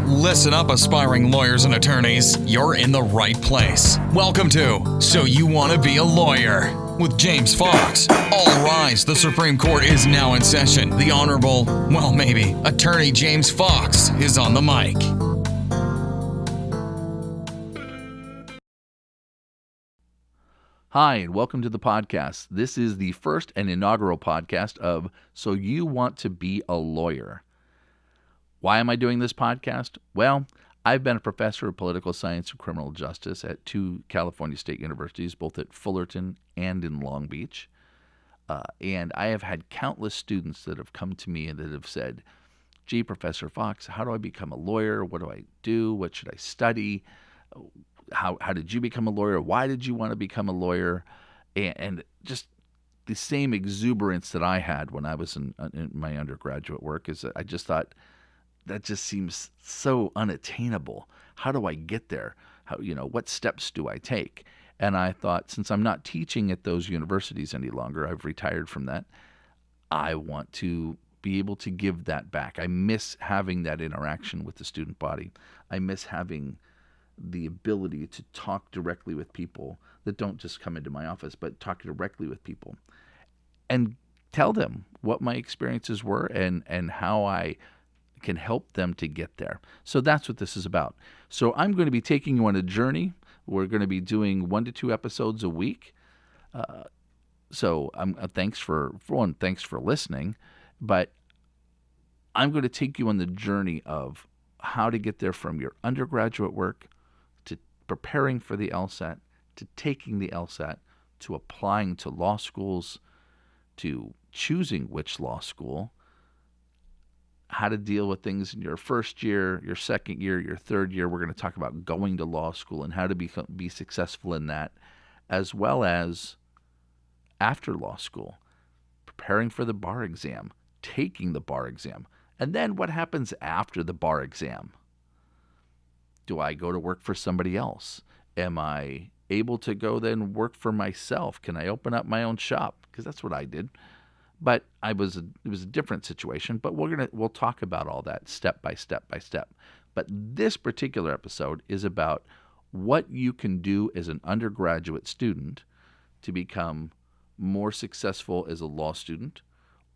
Listen up, aspiring lawyers and attorneys. You're in the right place. Welcome to So You Want to Be a Lawyer with James Fox. All rise. The Supreme Court is now in session. The Honorable, well, maybe, Attorney James Fox is on the mic. Hi, and welcome to the podcast. This is the first and inaugural podcast of So You Want to Be a Lawyer. Why am I doing this podcast? Well, I've been a professor of political science and criminal justice at two California state universities, both at Fullerton and in Long Beach. And I have had countless students that have come to me and that have said, gee, Professor Fox, how do I become a lawyer? What do I do? What should I study? How did you become a lawyer? Why did you want to become a lawyer? And just the same exuberance that I had when I was in my undergraduate work is that I just thought, that just seems so unattainable. How do I get there? What steps do I take? And I thought, since I'm not teaching at those universities any longer, I've retired from that, I want to be able to give that back. I miss having that interaction with the student body. I miss having the ability to talk directly with people that don't just come into my office, but talk directly with people and tell them what my experiences were and how I can help them to get there. So that's what this is about. So I'm going to be taking you on a journey. We're going to be doing 1 to 2 episodes a week. So thanks for listening. But I'm going to take you on the journey of how to get there from your undergraduate work to preparing for the LSAT, to taking the LSAT, to applying to law schools, to choosing which law school, how to deal with things in your first year, your second year, your third year. We're going to talk about going to law school and how to be successful in that, as well as after law school, preparing for the bar exam, taking the bar exam, and then what happens after the bar exam. Do I go to work for somebody else? Am I able to go then work for myself? Can I open up my own shop? Because that's what I did. But it was a different situation. But we'll talk about all that step by step. But this particular episode is about what you can do as an undergraduate student to become more successful as a law student,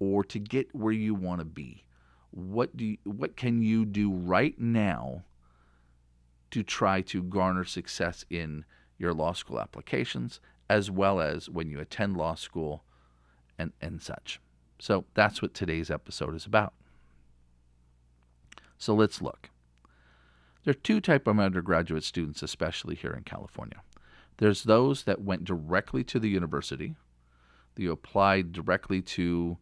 or to get where you want to be. What can you do right now to try to garner success in your law school applications, as well as when you attend law school and such. So that's what today's episode is about. So let's look. There are two types of undergraduate students, especially here in California. There's those that went directly to the university. They applied directly to,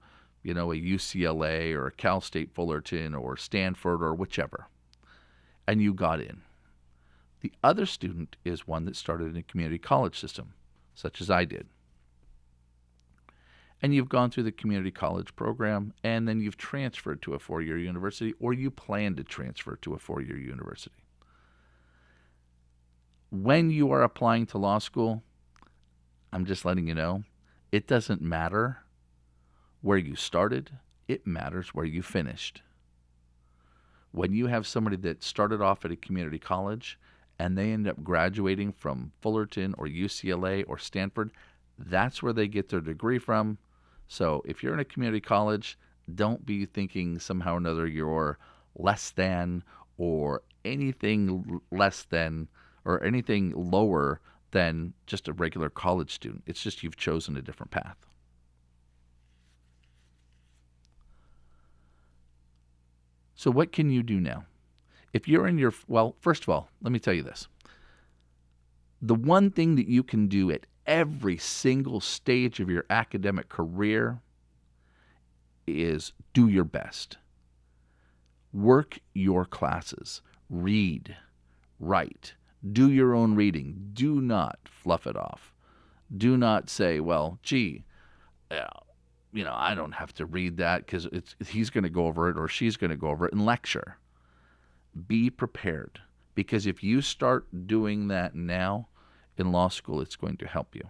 a UCLA or a Cal State Fullerton or Stanford or whichever, and you got in. The other student is one that started in a community college system, such as I did. And you've gone through the community college program, and then you've transferred to a 4-year university, or you plan to transfer to a 4-year university. When you are applying to law school, I'm just letting you know, it doesn't matter where you started, it matters where you finished. When you have somebody that started off at a community college and they end up graduating from Fullerton or UCLA or Stanford, that's where they get their degree from. So if you're in a community college, don't be thinking somehow or another you're less than or anything less than or anything lower than just a regular college student. It's just you've chosen a different path. So what can you do now? If you're in your, first of all, let me tell you this. The one thing that you can do at every single stage of your academic career is do your best. Work your classes. Read. Write. Do your own reading. Do not fluff it off. Do not say, well, gee, I don't have to read that because he's going to go over it or she's going to go over it and lecture. Be prepared, because if you start doing that now in law school, it's going to help you.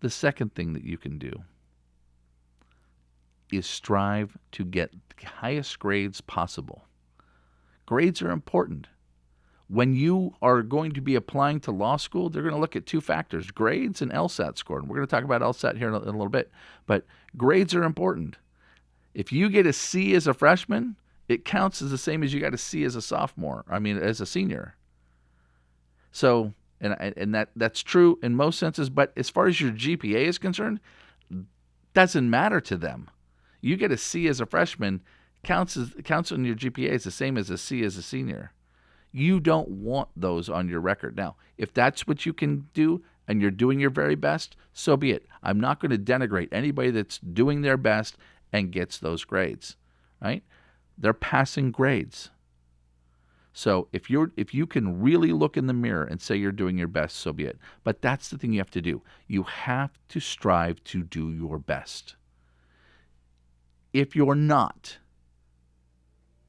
The second thing that you can do is strive to get the highest grades possible. Grades are important. When you are going to be applying to law school, they're going to look at two factors, grades and LSAT score. And we're going to talk about LSAT here in a little bit, but grades are important. If you get a C as a freshman, it counts as the same as you got a C as a sophomore. As a senior. So, and that's true in most senses, but as far as your GPA is concerned, doesn't matter to them. You get a C as a freshman, counts on your GPA is the same as a C as a senior. You don't want those on your record. Now, if that's what you can do and you're doing your very best, so be it. I'm not going to denigrate anybody that's doing their best and gets those grades, right? They're passing grades. So if you can really look in the mirror and say you're doing your best, so be it. But that's the thing you have to do. You have to strive to do your best. If you're not,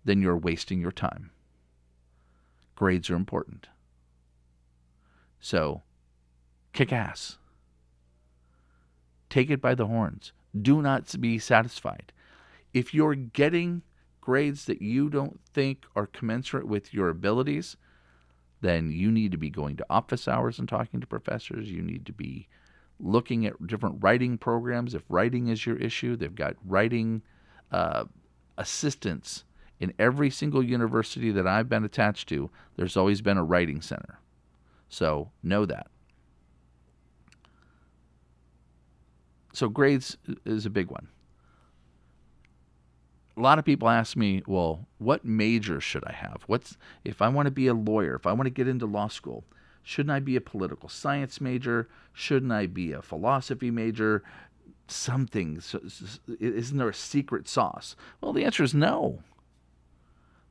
then you're wasting your time. Grades are important. So, kick ass. Take it by the horns. Do not be satisfied. If you're getting grades that you don't think are commensurate with your abilities, then you need to be going to office hours and talking to professors. You need to be looking at different writing programs. If writing is your issue, they've got writing assistants. In every single university that I've been attached to, there's always been a writing center. So know that. So grades is a big one. A lot of people ask me, well, what major should I have? If I want to be a lawyer, if I want to get into law school, shouldn't I be a political science major? Shouldn't I be a philosophy major? Something. Isn't there a secret sauce? Well, the answer is no.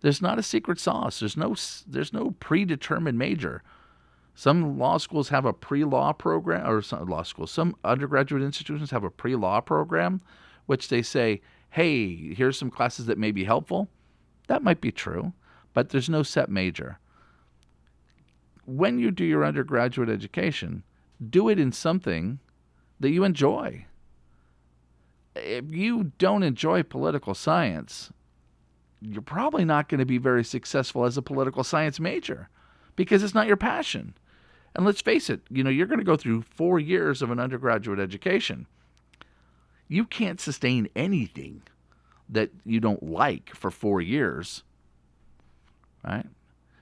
There's not a secret sauce. There's no predetermined major. Some law schools have a pre-law program, or some undergraduate institutions have a pre-law program, which they say, hey, here's some classes that may be helpful. That might be true, but there's no set major. When you do your undergraduate education, do it in something that you enjoy. If you don't enjoy political science, you're probably not going to be very successful as a political science major because it's not your passion. And let's face it, you're going to go through 4 years of an undergraduate education. You can't sustain anything that you don't like for 4 years, right?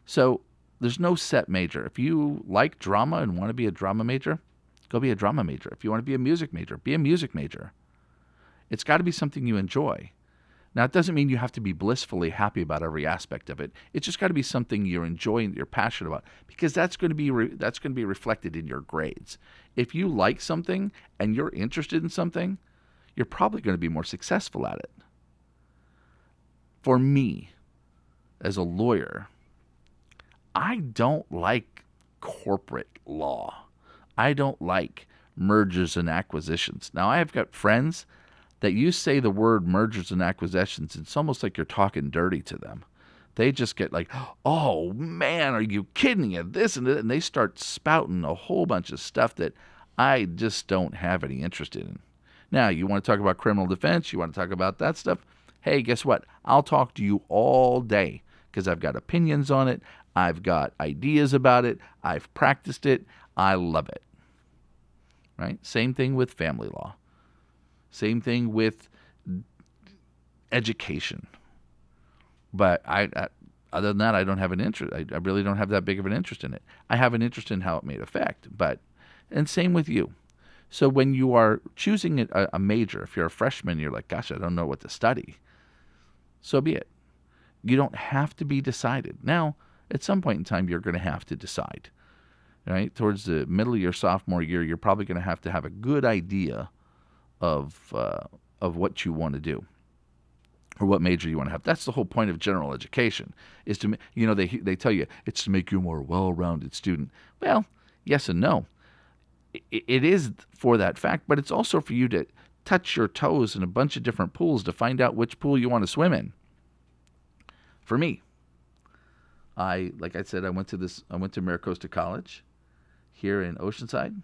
So there's no set major. If you like drama and want to be a drama major, go be a drama major. If you want to be a music major, be a music major. It's got to be something you enjoy. Now, it doesn't mean you have to be blissfully happy about every aspect of it. It's just got to be something you're enjoying, that you're passionate about, because that's going to be reflected in your grades. If you like something and you're interested in something, you're probably going to be more successful at it. For me, as a lawyer, I don't like corporate law. I don't like mergers and acquisitions. Now, I have got friends that you say the word mergers and acquisitions, it's almost like you're talking dirty to them. They just get like, oh man, are you kidding me? This and that, and they start spouting a whole bunch of stuff that I just don't have any interest in. Now, you want to talk about criminal defense, you want to talk about that stuff, hey, guess what? I'll talk to you all day because I've got opinions on it, I've got ideas about it, I've practiced it, I love it. Right? Same thing with family law. Same thing with education. But other than that, I don't have an interest. I really don't have that big of an interest in it. I have an interest in how it may affect. And same with you. So when you are choosing a major, if you're a freshman, you're like, gosh, I don't know what to study. So be it. You don't have to be decided. Now, at some point in time, you're going to have to decide. Right? Towards the middle of your sophomore year, you're probably going to have a good idea of what you want to do or what major you want to have. That's the whole point of general education, is to, they tell you it's to make you a more well-rounded student. Well, yes and no. It is for that fact, but it's also for you to touch your toes in a bunch of different pools to find out which pool you want to swim in. For me, like I said, I went to MiraCosta College here in Oceanside.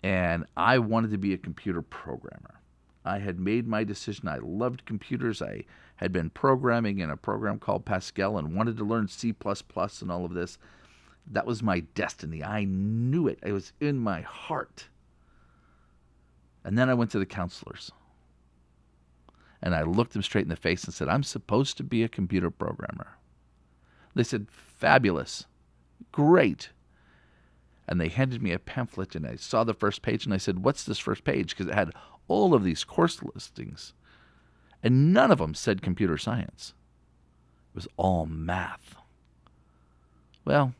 And I wanted to be a computer programmer. I had made my decision. I loved computers. I had been programming in a program called Pascal and wanted to learn C++ and all of this. That was my destiny. I knew it. It was in my heart. And then I went to the counselors. And I looked them straight in the face and said, I'm supposed to be a computer programmer. They said, fabulous. Great. And they handed me a pamphlet, and I saw the first page, and I said, what's this first page? Because it had all of these course listings, and none of them said computer science. It was all math. Well,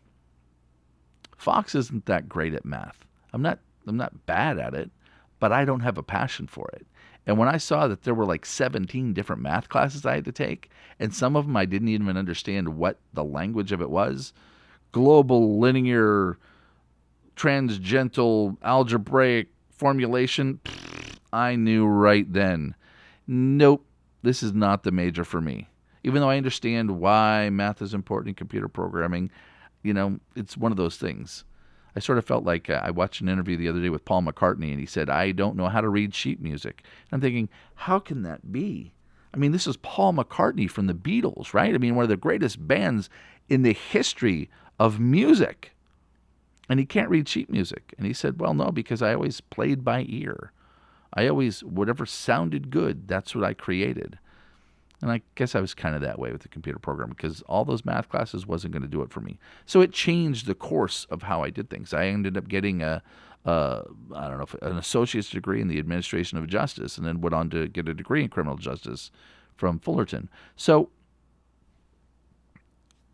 Fox isn't that great at math. I'm not bad at it, but I don't have a passion for it. And when I saw that there were like 17 different math classes I had to take, and some of them I didn't even understand what the language of it was, global linear tangential algebraic formulation, I knew right then, nope, this is not the major for me. Even though I understand why math is important in computer programming, it's one of those things. I sort of felt like I watched an interview the other day with Paul McCartney, and he said, I don't know how to read sheet music. And I'm thinking, how can that be? I mean, this is Paul McCartney from the Beatles, right? I mean, one of the greatest bands in the history of music. And he can't read sheet music. And he said, well, no, because I always played by ear. Whatever sounded good, that's what I created. And I guess I was kind of that way with the computer program, because all those math classes wasn't going to do it for me. So it changed the course of how I did things. I ended up getting an associate's degree in the administration of justice, and then went on to get a degree in criminal justice from Fullerton. So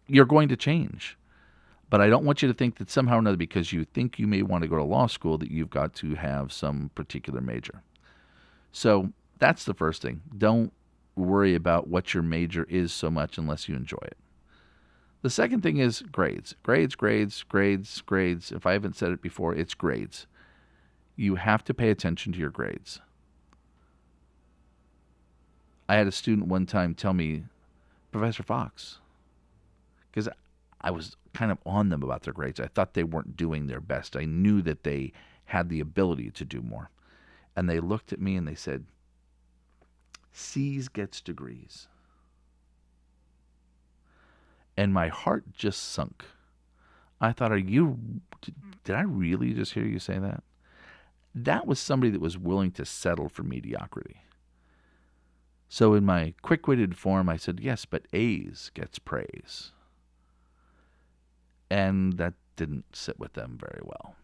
you're going to change. But I don't want you to think that somehow or another, because you think you may want to go to law school, that you've got to have some particular major. So that's the first thing. Don't worry about what your major is so much unless you enjoy it. The second thing is grades. Grades. If I haven't said it before, it's grades. You have to pay attention to your grades. I had a student one time tell me, Professor Fox, because I was kind of on them about their grades. I thought they weren't doing their best. I knew that they had the ability to do more. And they looked at me and they said, C's gets degrees. And my heart just sunk. I thought, did I really just hear you say that? That was somebody that was willing to settle for mediocrity. So in my quick-witted form, I said, yes, but A's gets praise. And that didn't sit with them very well.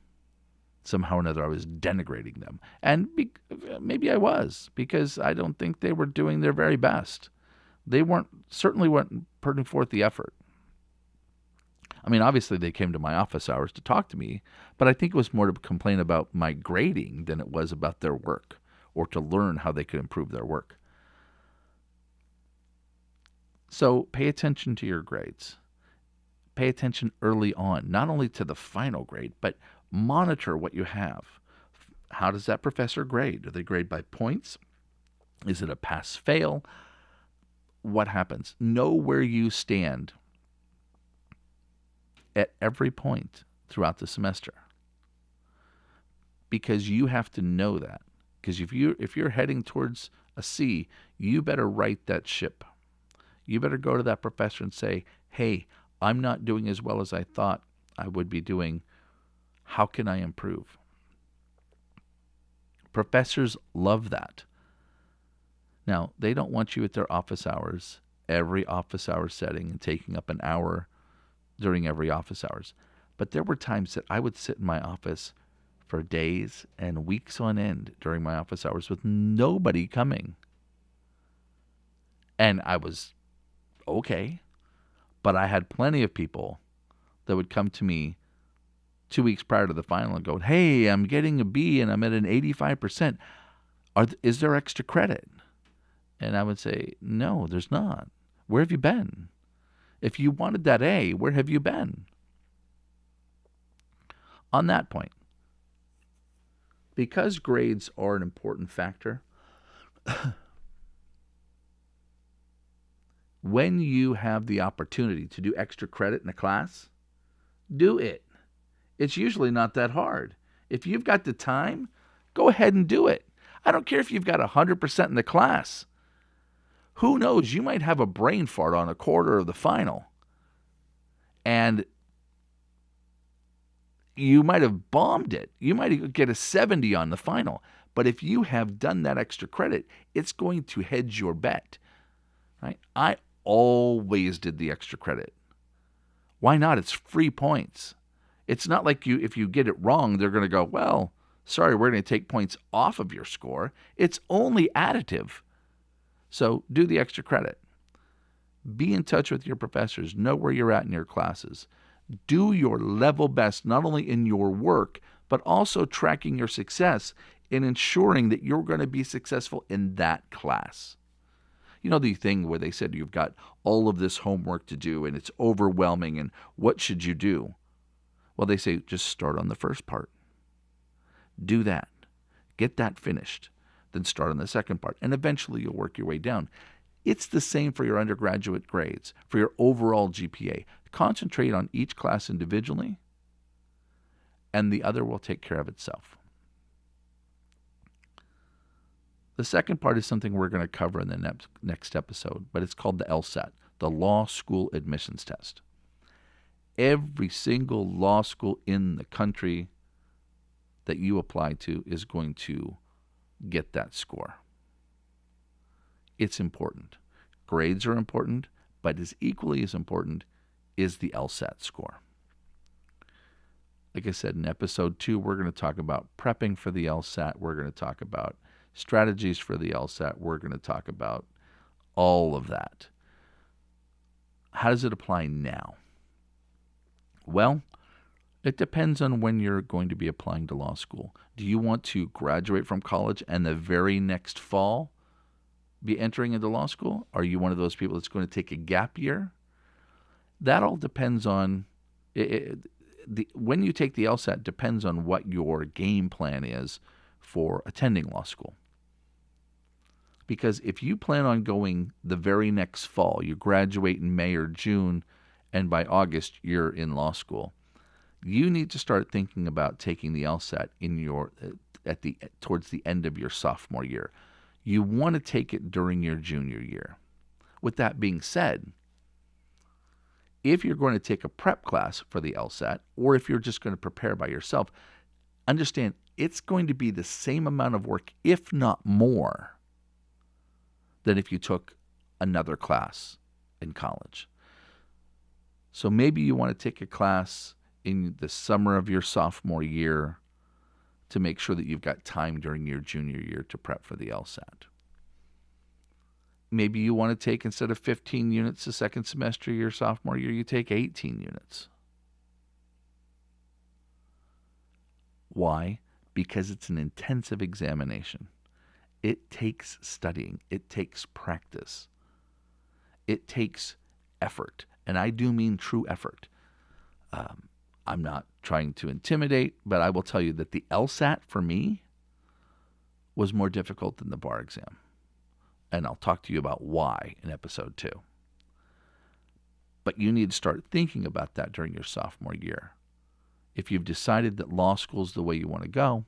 Somehow or another, I was denigrating them. And maybe I was, because I don't think they were doing their very best. They certainly weren't putting forth the effort. I mean, obviously they came to my office hours to talk to me, but I think it was more to complain about my grading than it was about their work, or to learn how they could improve their work. So pay attention to your grades. Pay attention early on, not only to the final grade, but monitor what you have. How does that professor grade? Do they grade by points? Is it a pass-fail? What happens? Know where you stand at every point throughout the semester, because you have to know that. Because if you're heading towards a C, you better right that ship. You better go to that professor and say, hey, I'm not doing as well as I thought I would be doing. How can I improve? Professors love that. Now, they don't want you at their office hours, every office hour setting, and taking up an hour during every office hours. But there were times that I would sit in my office for days and weeks on end during my office hours with nobody coming. And I was okay. But I had plenty of people that would come to me 2 weeks prior to the final and go, hey, I'm getting a B and I'm at an 85%. Is there extra credit? And I would say, no, there's not. Where have you been? If you wanted that A, where have you been? On that point, because grades are an important factor, when you have the opportunity to do extra credit in a class, do it. It's usually not that hard. If you've got the time, go ahead and do it. I don't care if you've got 100% in the class. Who knows? You might have a brain fart on a quarter of the final. And you might have bombed it. You might get a 70 on the final. But if you have done that extra credit, it's going to hedge your bet. Right? I always did the extra credit. Why not? It's free points. It's not like if you get it wrong, they're going to go, well, sorry, we're going to take points off of your score. It's only additive. So do the extra credit. Be in touch with your professors. Know where you're at in your classes. Do your level best, not only in your work, but also tracking your success in ensuring that you're going to be successful in that class. You know the thing where they said you've got all of this homework to do and it's overwhelming and what should you do? Well, they say just start on the first part. Do that. Get that finished. Then start on the second part. And eventually you'll work your way down. It's the same for your undergraduate grades, for your overall GPA. Concentrate on each class individually, and the other will take care of itself. The second part is something we're going to cover in the next episode, but it's called the LSAT, the Law School Admissions Test. Every single law school in the country that you apply to is going to get that score. It's important. Grades are important, but as equally as important is the LSAT score. Like I said, in episode 2, we're going to talk about prepping for the LSAT. We're going to talk about strategies for the LSAT. We're going to talk about all of that. How does it apply now? Well, it depends on when you're going to be applying to law school. Do you want to graduate from college and the very next fall be entering into law school? Are you one of those people that's going to take a gap year? That all depends on, when you take the LSAT depends on what your game plan is for attending law school. Because if you plan on going the very next fall, you graduate in May or June, and by August you're in law school, you need to start thinking about taking the LSAT in your towards the end of your sophomore year. You want to take it during your junior year. With that being said, if you're going to take a prep class for the LSAT, or if you're just going to prepare by yourself, understand it's going to be the same amount of work, if not more, than if you took another class in college. So maybe you want to take a class in the summer of your sophomore year to make sure that you've got time during your junior year to prep for the LSAT. Maybe you want to take, instead of 15 units the second semester of your sophomore year, you take 18 units. Why? Because it's an intensive examination. It takes studying. It takes practice. It takes effort. And I do mean true effort. I'm not trying to intimidate, but I will tell you that the LSAT for me was more difficult than the bar exam. And I'll talk to you about why in episode 2. But you need to start thinking about that during your sophomore year. If you've decided that law school is the way you want to go,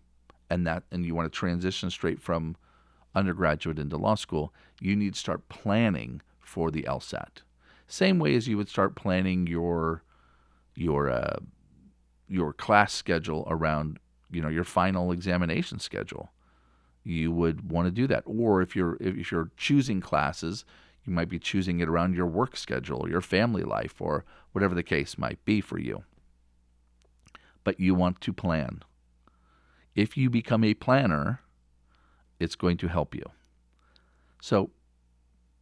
and you want to transition straight from undergraduate into law school, you need to start planning for the LSAT. Same way as you would start planning your class schedule around, your final examination schedule. You would want to do that. Or if you're choosing classes, you might be choosing it around your work schedule, your family life, or whatever the case might be for you. But you want to plan. If you become a planner, it's going to help you. So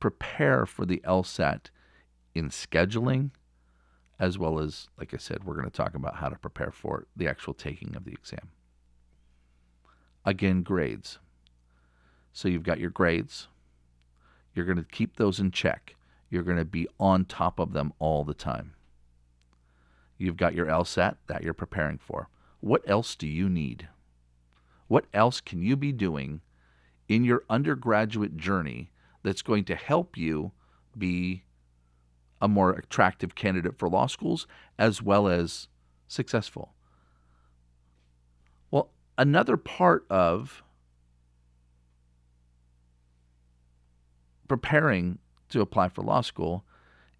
prepare for the LSAT in scheduling, as well as, like I said, we're going to talk about how to prepare for the actual taking of the exam. Again, grades. So you've got your grades. You're going to keep those in check. You're going to be on top of them all the time. You've got your LSAT that you're preparing for. What else do you need? What else can you be doing in your undergraduate journey that's going to help you be a more attractive candidate for law schools as well as successful? Well, another part of preparing to apply for law school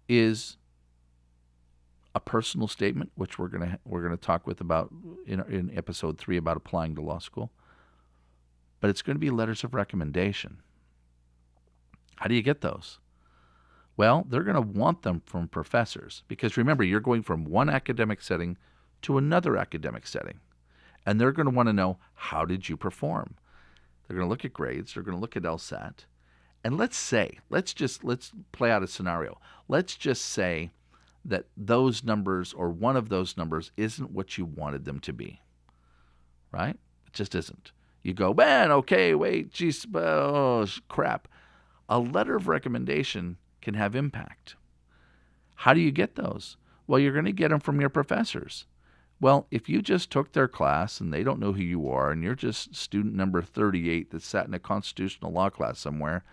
is a personal statement, which we're gonna talk about in episode 3 about applying to law school. But it's going to be letters of recommendation. How do you get those? Well, they're going to want them from professors because remember, you're going from one academic setting to another academic setting, and they're going to want to know, how did you perform? They're going to look at grades. They're going to look at LSAT. And let's play out a scenario. Let's just say that those numbers or one of those numbers isn't what you wanted them to be, right? It just isn't. You go, man, okay, wait, geez, oh, crap. A letter of recommendation can have impact. How do you get those? Well, you're going to get them from your professors. Well, if you just took their class and they don't know who you are and you're just student number 38 that sat in a constitutional law class somewhere,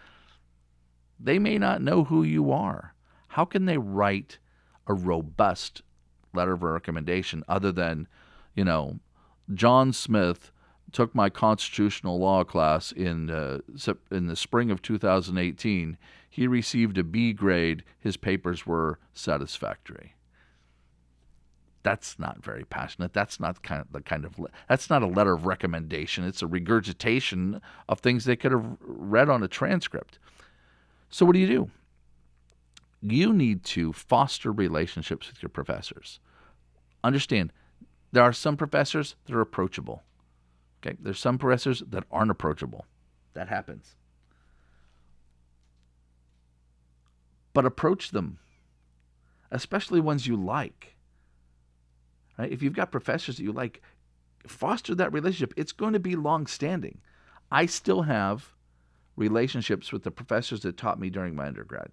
they may not know who you are. How can they write a robust letter of recommendation other than, John Smith took my constitutional law class in the spring of 2018. He received a B grade. His papers were satisfactory. That's not very passionate. That's not that's not a letter of recommendation. It's a regurgitation of things they could have read on a transcript. So what do? You need to foster relationships with your professors. Understand, there are some professors that are approachable. Okay, there's some professors that aren't approachable. That happens. But approach them, especially ones you like. Right? If you've got professors that you like, foster that relationship. It's going to be long-standing. I still have relationships with the professors that taught me during my undergrad.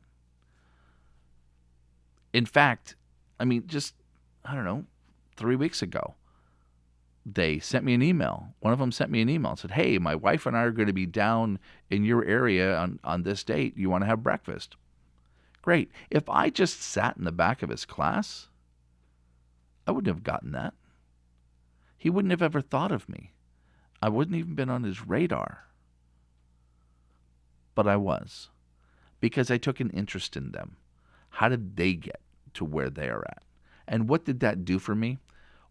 In fact, 3 weeks ago, they sent me an email. One of them sent me an email and said, hey, my wife and I are going to be down in your area on this date. You want to have breakfast? Great. If I just sat in the back of his class, I wouldn't have gotten that. He wouldn't have ever thought of me. I wouldn't even been on his radar. But I was, because I took an interest in them. How did they get to where they are at? And what did that do for me?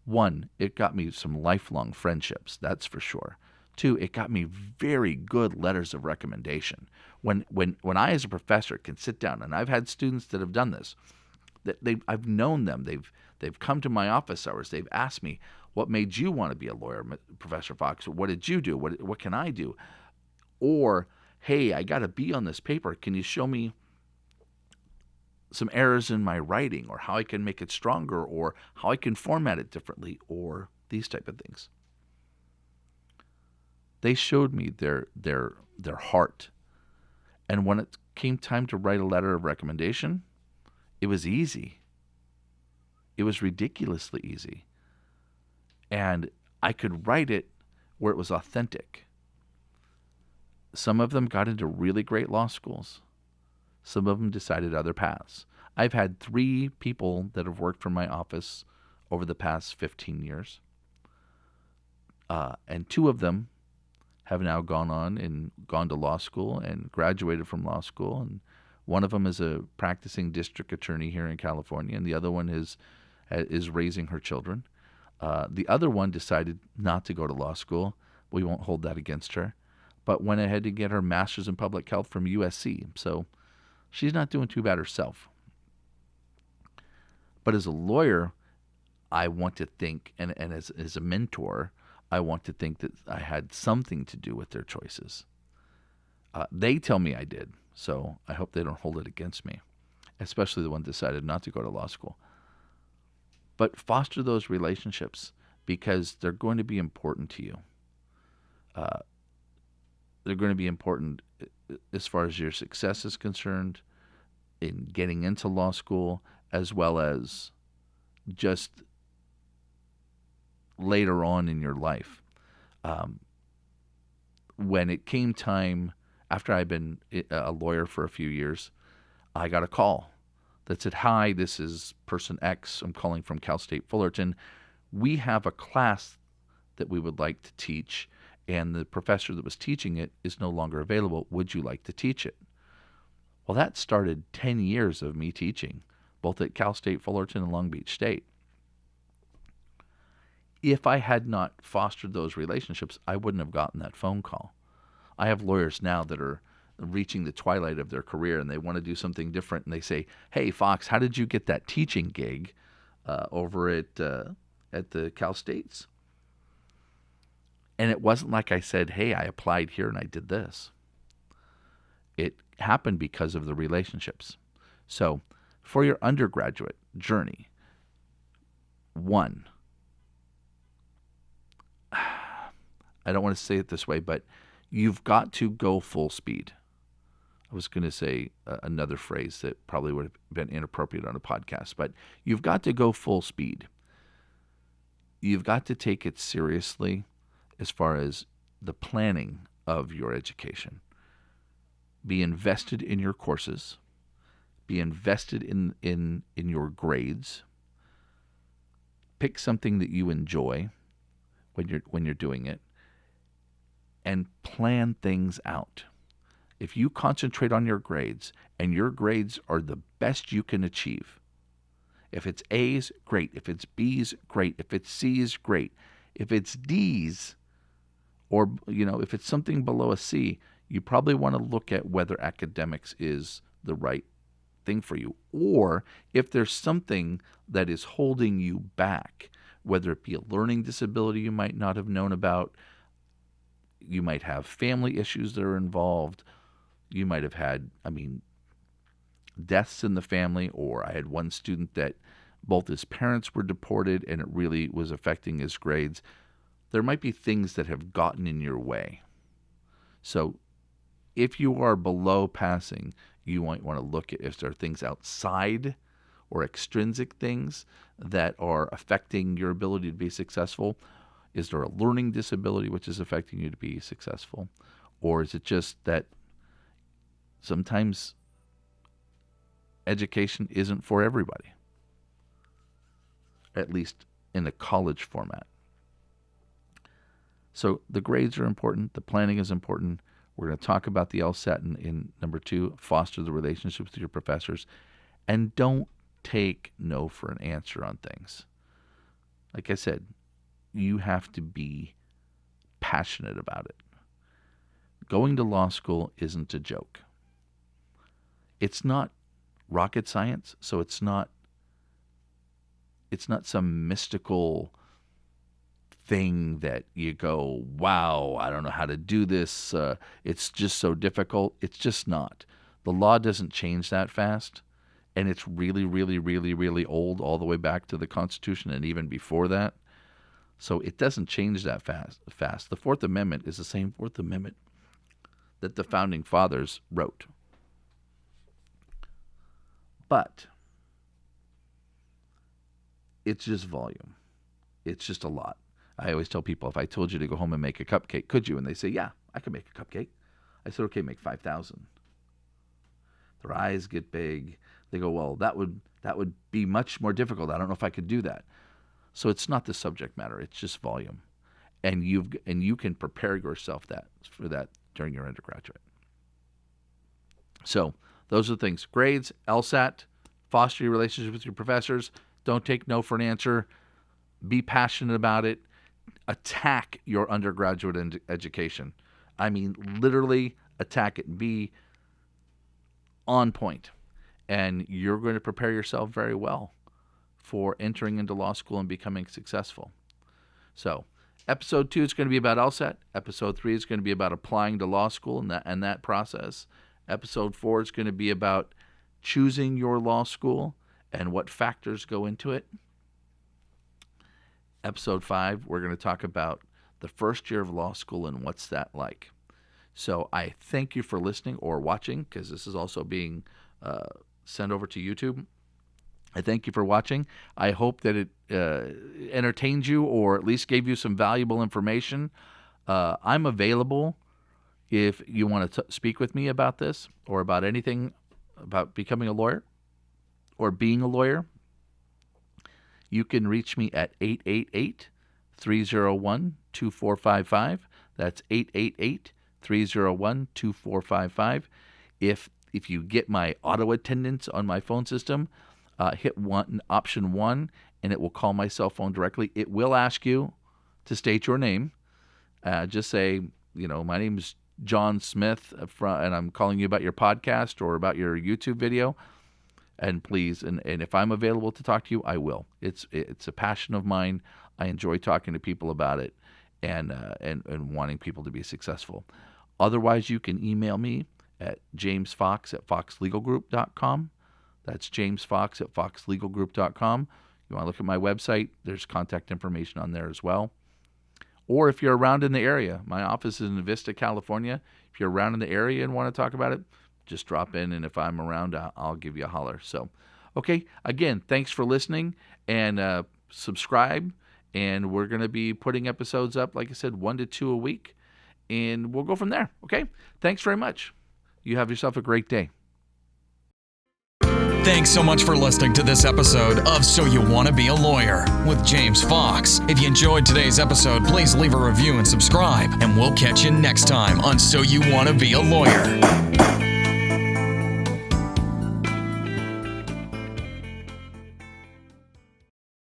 1, it got me some lifelong friendships, that's for sure. 2, it got me very good letters of recommendation. When I as a professor can sit down, and I've had students that have done this, I've known them, they've come to my office hours, they've asked me, what made you want to be a lawyer, Professor Fox? What did you do? What can I do? Or, hey, I got a B on this paper, can you show me some errors in my writing, or how I can make it stronger, or how I can format it differently, or these type of things. They showed me their heart. And when it came time to write a letter of recommendation, it was easy. It was ridiculously easy. And I could write it where it was authentic. Some of them got into really great law schools. Some of them decided other paths. I've had 3 people that have worked for my office over the past 15 years. And 2 of them have now gone to law school and graduated from law school. And one of them is a practicing district attorney here in California, and the other one is raising her children. The other one decided not to go to law school. We won't hold that against her. But went ahead to get her master's in public health from USC. So she's not doing too bad herself. But as a lawyer, I want to think, and as a mentor, I want to think that I had something to do with their choices. They tell me I did, so I hope they don't hold it against me, especially the one that decided not to go to law school. But foster those relationships because they're going to be important to you. They're going to be important as far as your success is concerned in getting into law school, as well as just later on in your life. When it came time, after I'd been a lawyer for a few years, I got a call that said, hi, this is person X. I'm calling from Cal State Fullerton. We have a class that we would like to teach, and the professor that was teaching it is no longer available. Would you like to teach it? Well, that started 10 years of me teaching, both at Cal State Fullerton and Long Beach State. If I had not fostered those relationships, I wouldn't have gotten that phone call. I have lawyers now that are reaching the twilight of their career and they want to do something different, and they say, "Hey, Fox, how did you get that teaching gig over at the Cal States?" And it wasn't like I said, "Hey, I applied here and I did this." It happened because of the relationships. So for your undergraduate journey, one, I don't want to say it this way, but you've got to go full speed. I was going to say another phrase that probably would have been inappropriate on a podcast, but you've got to go full speed. You've got to take it seriously as far as the planning of your education. Be invested in your courses. Be invested in your grades. Pick something that you enjoy when you're doing it, and plan things out. If you concentrate on your grades, and your grades are the best you can achieve, if it's A's, great. If it's B's, great. If it's C's, great. If it's D's, or if it's something below a C, you probably want to look at whether academics is the right thing for you, or if there's something that is holding you back, whether it be a learning disability you might not have known about, you might have family issues that are involved, you might have had, deaths in the family, or I had one student that both his parents were deported and it really was affecting his grades. There might be things that have gotten in your way. So if you are below passing, you might want to look at if there are things outside or extrinsic things that are affecting your ability to be successful. Is there a learning disability which is affecting you to be successful? Or is it just that sometimes education isn't for everybody, at least in a college format? So the grades are important. The planning is important. We're going to talk about the LSAT in number 2, foster the relationships with your professors, and don't take no for an answer on things. Like I said, you have to be passionate about it. Going to law school isn't a joke. It's not rocket science, so it's not some mystical thing that you go, wow, I don't know how to do this. It's just so difficult. It's just not. The law doesn't change that fast, and it's really, really, really, really old, all the way back to the Constitution and even before that. So it doesn't change that fast. The Fourth Amendment is the same Fourth Amendment that the Founding Fathers wrote. But it's just volume. It's just a lot. I always tell people, if I told you to go home and make a cupcake, could you? And they say, yeah, I could make a cupcake. I said, okay, make 5,000. Their eyes get big. They go, well, that would be much more difficult. I don't know if I could do that. So it's not the subject matter. It's just volume. And you can prepare yourself for that during your undergraduate. So those are the things. Grades, LSAT, foster your relationship with your professors. Don't take no for an answer. Be passionate about it. Attack your undergraduate education. I mean, literally attack it. Be on point. And you're going to prepare yourself very well for entering into law school and becoming successful. So, episode 2 is going to be about LSAT. Episode 3 is going to be about applying to law school and that process. Episode 4 is going to be about choosing your law school and what factors go into it. Episode 5, we're going to talk about the first year of law school and what's that like. So I thank you for listening or watching, because this is also being sent over to YouTube. I thank you for watching. I hope that it entertained you or at least gave you some valuable information. I'm available if you want to speak with me about this or about anything about becoming a lawyer or being a lawyer. You can reach me at 888-301-2455. That's 888-301-2455. If if you get my auto attendance on my phone system, hit option 1, and it will call my cell phone directly. It will ask you to state your name. Just say, my name is John Smith, and I'm calling you about your podcast or about your YouTube video. And please, and if I'm available to talk to you, I will. It's a passion of mine. I enjoy talking to people about it and wanting people to be successful. Otherwise, you can email me at jamesfox@foxlegalgroup.com. That's jamesfox@foxlegalgroup.com. You want to look at my website, there's contact information on there as well. Or if you're around in the area, my office is in Vista, California. If you're around in the area and want to talk about it, just drop in, and if I'm around, I'll give you a holler. So, okay, again, thanks for listening, and subscribe, and we're going to be putting episodes up, like I said, 1 to 2 a week, and we'll go from there, okay? Thanks very much. You have yourself a great day. Thanks so much for listening to this episode of So You Want to Be a Lawyer with James Fox. If you enjoyed today's episode, please leave a review and subscribe, and we'll catch you next time on So You Want to Be a Lawyer.